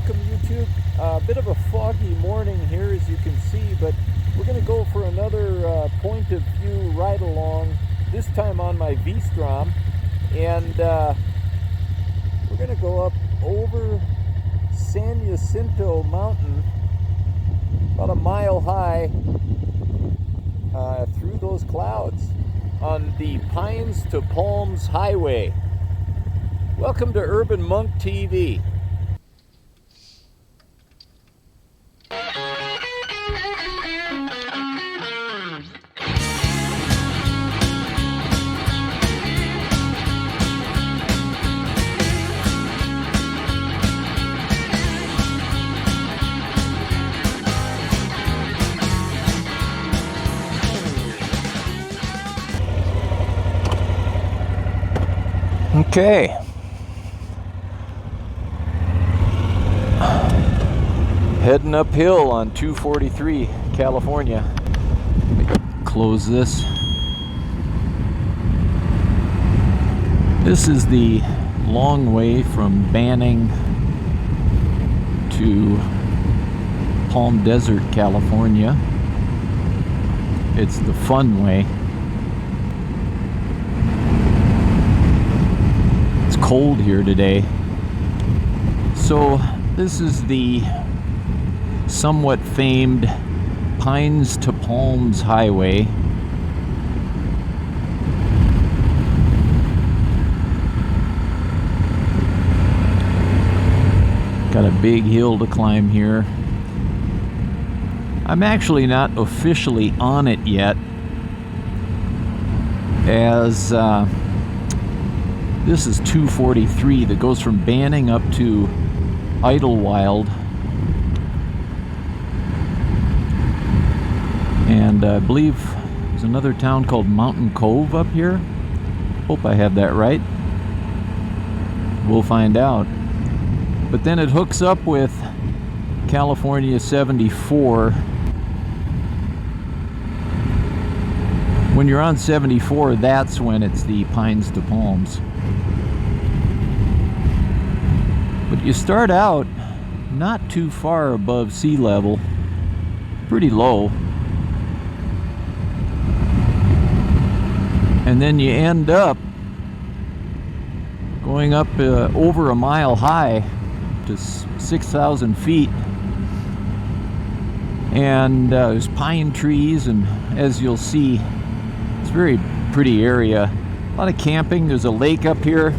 welcome YouTube. A bit of a foggy morning here, as you can see, but we're going to go for another point of view ride along, this time on my V-Strom, and we're going to go up over San Jacinto Mountain, about a mile high, through those clouds on the Pines to Palms Highway. Welcome to Urban Monk TV. Okay. Heading uphill on 243, California. Close this. This is the long way from Banning to Palm Desert, California. It's the fun way. It's cold here today. So this is the somewhat famed Pines to Palms Highway. Got a big hill to climb here. I'm actually not officially on it yet, as this is 243 that goes from Banning up to Idlewild. And I believe there's another town called Mountain Cove up here. Hope I have that right. We'll find out. But then it hooks up with California 74. When you're on 74, that's when it's the Pines to Palms. But you start out not too far above sea level, pretty low. And then you end up going up over a mile high to 6,000 feet. And there's pine trees, and as you'll see, it's a very pretty area. A lot of camping. There's a lake up here.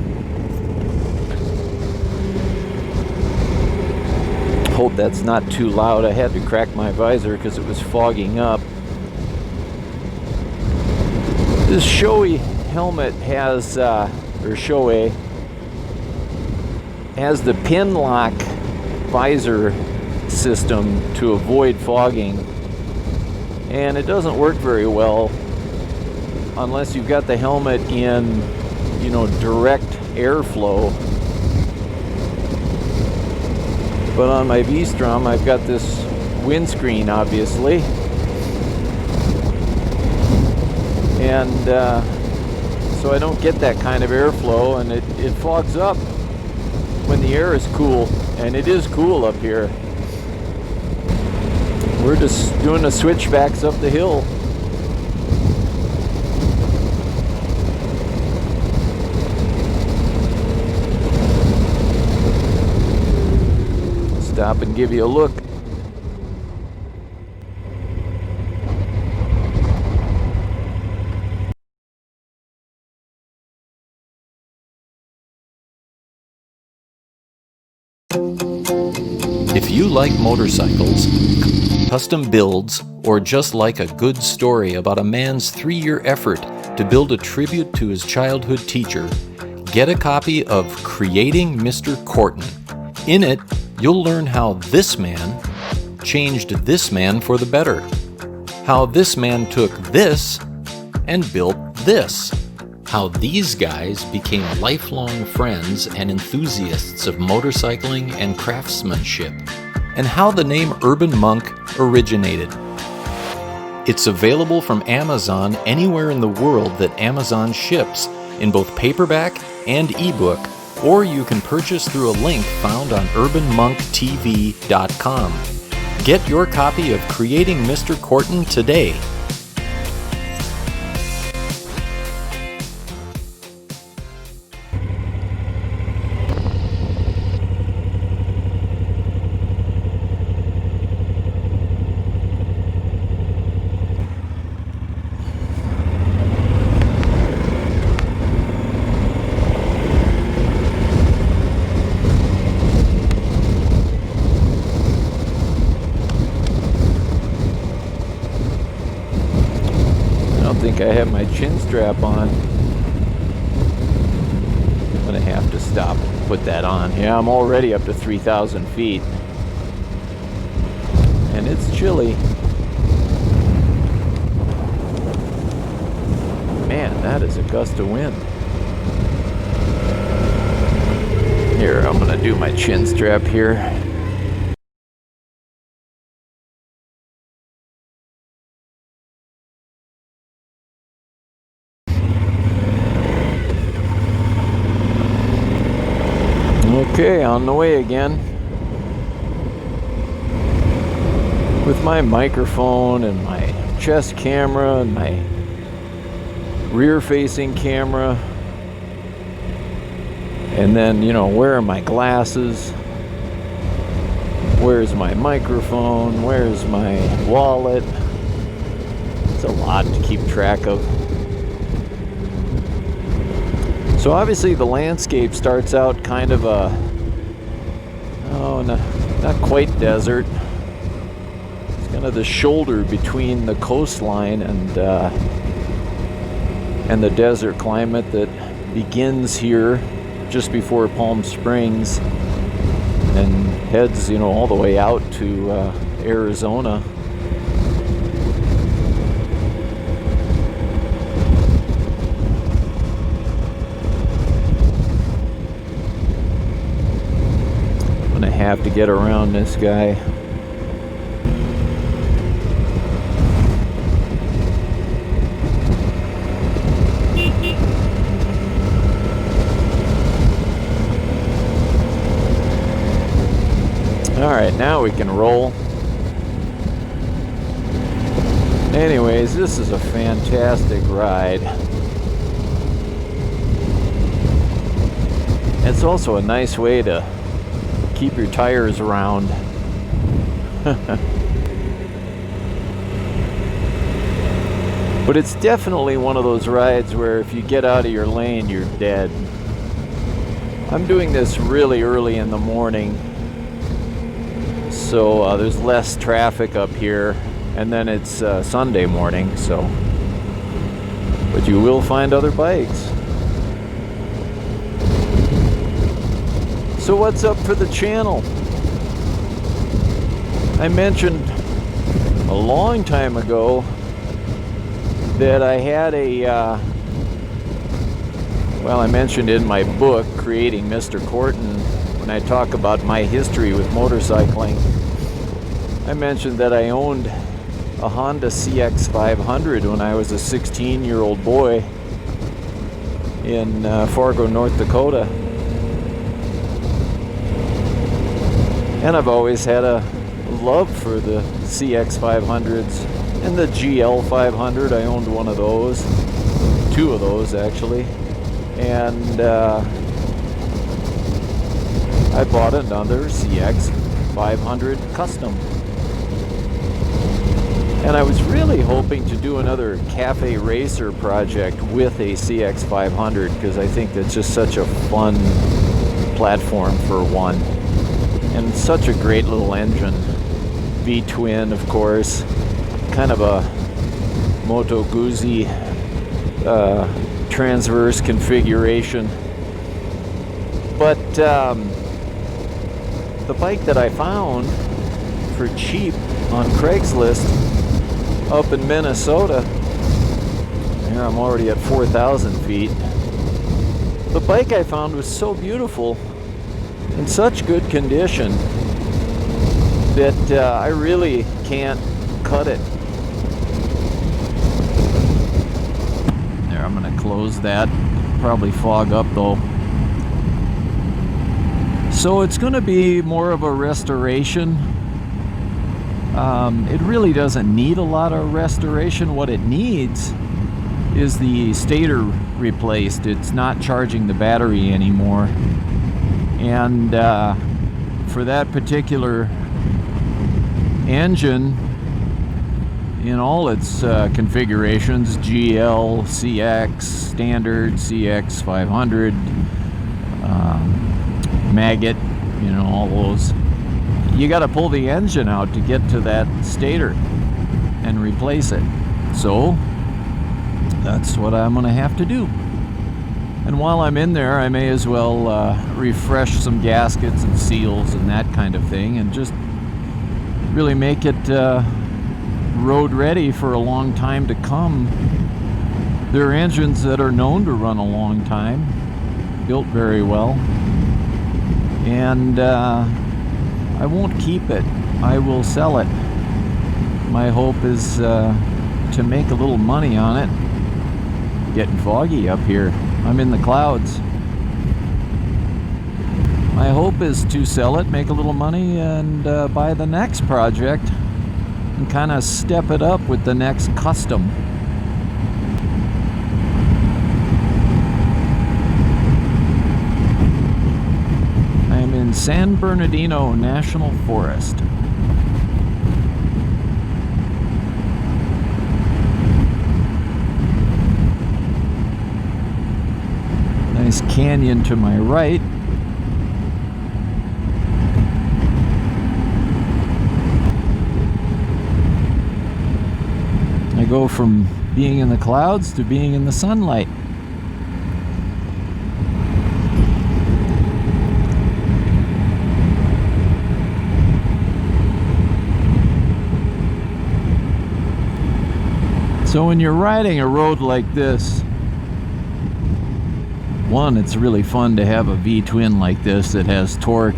Hope that's not too loud. I had to crack my visor because it was fogging up. This Shoei helmet has, or Shoei, has the pin lock visor system to avoid fogging, and it doesn't work very well unless you've got the helmet in, direct airflow. But on my V-Strom, I've got this windscreen, obviously. And so I don't get that kind of airflow, and it fogs up when the air is cool, and it is cool up here. We're just doing the switchbacks up the hill. Stop and give you a look. If you like motorcycles, custom builds, or just like a good story about a man's 3-year effort to build a tribute to his childhood teacher, get a copy of Creating Mr. Corton. In it, you'll learn how this man changed this man for the better. How this man took this and built this. How these guys became lifelong friends and enthusiasts of motorcycling and craftsmanship, and how the name Urban Monk originated. It's available from Amazon anywhere in the world that Amazon ships, in both paperback and ebook, or you can purchase through a link found on urbanmonktv.com. Get your copy of Creating Mr. Corton today. I think I have my chin strap on. I'm gonna have to stop and put that on. Yeah, I'm already up to 3,000 feet. And it's chilly. Man, that is a gust of wind. Here, I'm gonna do my chin strap here. Okay, on the way again. With my microphone and my chest camera and my rear-facing camera. And then, you know, where are my glasses? Where's my microphone? Where's my wallet? It's a lot to keep track of. So obviously the landscape starts out kind of a, not quite desert. It's kind of the shoulder between the coastline and the desert climate that begins here just before Palm Springs and heads, you know, all the way out to Arizona. Have to get around this guy. All right, now we can roll. Anyways, this is a fantastic ride. It's also a nice way to keep your tires round. But it's definitely one of those rides where if you get out of your lane, you're dead. I'm doing this really early in the morning, so there's less traffic up here, and then it's Sunday morning, so but you will find other bikes. So what's up for the channel? I mentioned a long time ago that I had a, well, I mentioned in my book, Creating Mr. Corton, when I talk about my history with motorcycling, I mentioned that I owned a Honda CX500 when I was a 16-year-old boy in Fargo, North Dakota. And I've always had a love for the CX500s and the GL500. I owned one of those, two of those actually, and I bought another CX500 Custom. And I was really hoping to do another cafe racer project with a CX500 because I think that's just such a fun platform for one. And such a great little engine. V-twin, of course. Kind of a Moto Guzzi transverse configuration. But the bike that I found for cheap on Craigslist up in Minnesota, here I'm already at 4,000 feet. The bike I found was so beautiful, in such good condition, that I really can't cut it. There, I'm gonna close that. Probably fog up though. So it's going to be more of a restoration. It really doesn't need a lot of restoration. What it needs is the stator replaced. It's not charging the battery anymore. And for that particular engine, in all its configurations, GL, CX, Standard, CX 500, Maggot, you know, all those, you got to pull the engine out to get to that stator and replace it. So that's what I'm going to have to do. And while I'm in there, I may as well refresh some gaskets and seals and that kind of thing, and just really make it road ready for a long time to come. There are engines that are known to run a long time, built very well, and I won't keep it. I will sell it. My hope is to make a little money on it. Getting foggy up here. I'm in the clouds. My hope is to sell it, make a little money, and buy the next project and kind of step it up with the next custom. I'm in San Bernardino National Forest. Nice canyon to my right. I go from being in the clouds to being in the sunlight. So when you're riding a road like this, one, it's really fun to have a V-twin like this that has torque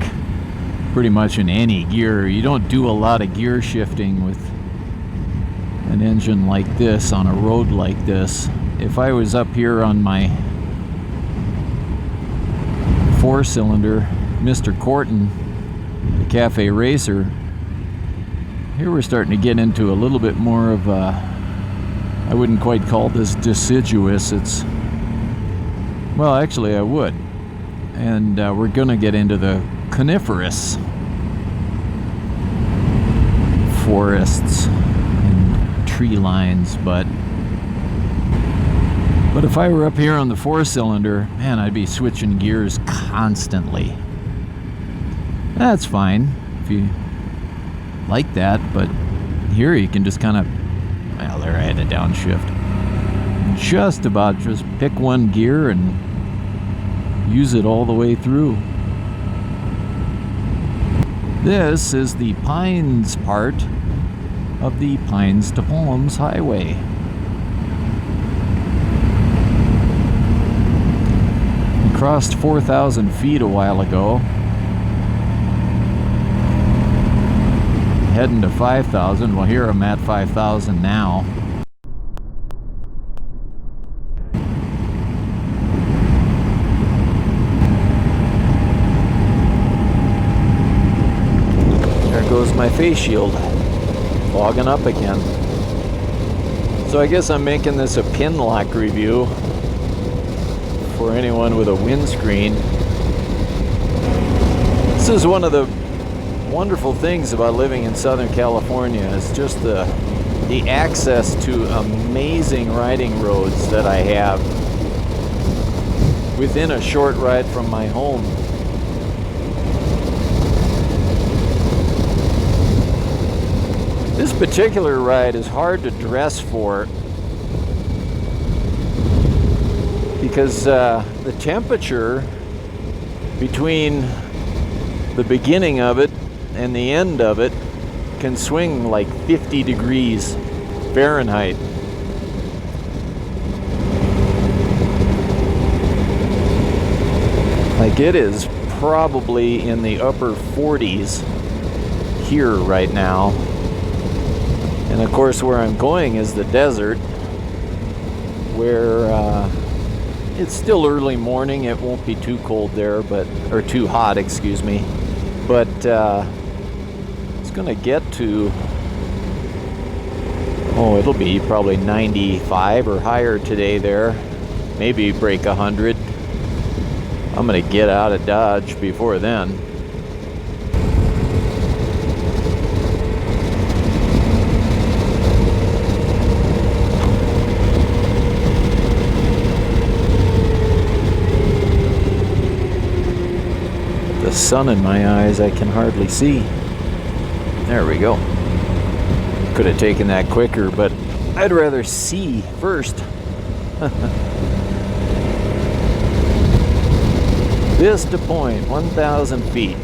pretty much in any gear. You don't do a lot of gear shifting with an engine like this on a road like this. If I was up here on my 4-cylinder Mr. Corton, the Cafe Racer, here we're starting to get into a little bit more of a, I wouldn't quite call this deciduous. It's, well, actually I would. And we're gonna get into the coniferous forests and tree lines, but if I were up here on the 4-cylinder, man, I'd be switching gears constantly. That's fine if you like that, but here you can just kind of, well, there I had to downshift. Just about just pick one gear and use it all the way through. This is the Pines part of the Pines to Palms Highway. We crossed 4,000 feet a while ago. Heading to 5,000. Well, here I'm at 5,000 now. There goes my face shield, fogging up again. So I guess I'm making this a pin lock review for anyone with a windscreen. This is one of the wonderful things about living in Southern California, is just the access to amazing riding roads that I have within a short ride from my home. This particular ride is hard to dress for because the temperature between the beginning of it and the end of it can swing like 50 degrees Fahrenheit. Like, it is probably in the upper 40s here right now. And of course where I'm going is the desert, where It's still early morning. It won't be too cold there, but or too hot, excuse me. But it's gonna get to, oh, it'll be probably 95 or higher today there. Maybe break 100. I'm gonna get out of Dodge before then. The sun in my eyes, I can hardly see. There we go. Could have taken that quicker, but I'd rather see first. Vista Point, 1,000 feet.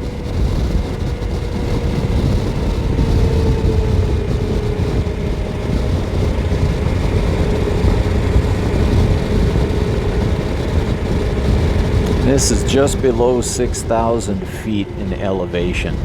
This is just below 6,000 feet in elevation.